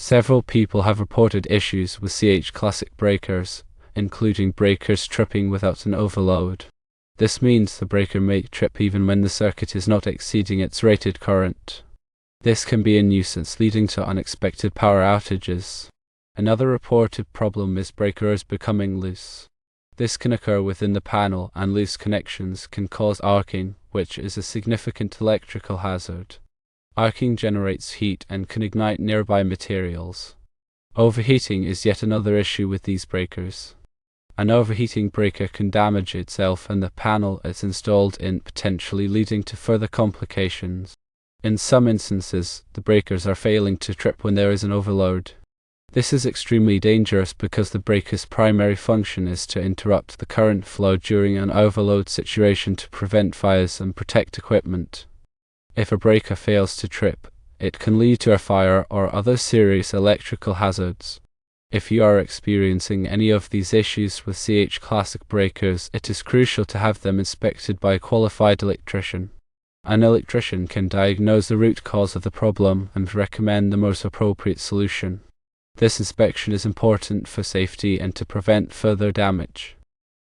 Several people have reported issues with CH Classic breakers, including breakers tripping without an overload. This means the breaker may trip even when the circuit is not exceeding its rated current. This can be a nuisance, leading to unexpected power outages. Another reported problem is breakers becoming loose. This can occur within the panel, and loose connections can cause arcing, which is a significant electrical hazard. Arcing generates heat and can ignite nearby materials. Overheating is yet another issue with these breakers. An overheating breaker can damage itself and the panel it's installed in, potentially leading to further complications. In some instances, the breakers are failing to trip when there is an overload. This is extremely dangerous because the breaker's primary function is to interrupt the current flow during an overload situation to prevent fires and protect equipment. If a breaker fails to trip, it can lead to a fire or other serious electrical hazards. If you are experiencing any of these issues with CH Classic breakers, it is crucial to have them inspected by a qualified electrician. An electrician can diagnose the root cause of the problem and recommend the most appropriate solution. This inspection is important for safety and to prevent further damage.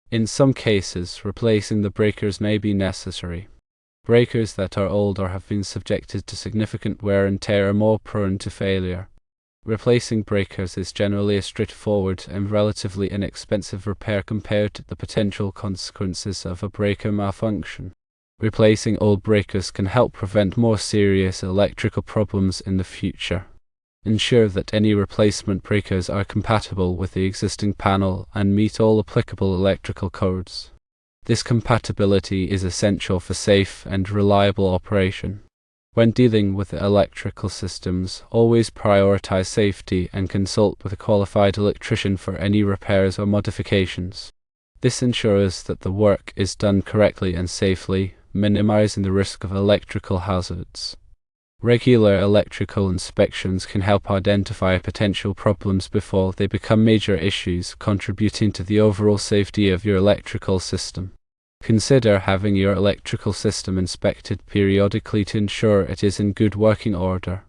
In some cases, replacing the breakers may be necessary. Breakers that are old or have been subjected to significant wear and tear are more prone to failure. Replacing breakers is generally a straightforward and relatively inexpensive repair compared to the potential consequences of a breaker malfunction. Replacing old breakers can help prevent more serious electrical problems in the future. Ensure that any replacement breakers are compatible with the existing panel and meet all applicable electrical codes. This compatibility is essential for safe and reliable operation. When dealing with electrical systems, always prioritize safety and consult with a qualified electrician for any repairs or modifications. This ensures that the work is done correctly and safely, minimizing the risk of electrical hazards. Regular electrical inspections can help identify potential problems before they become major issues, contributing to the overall safety of your electrical system. Consider having your electrical system inspected periodically to ensure it is in good working order.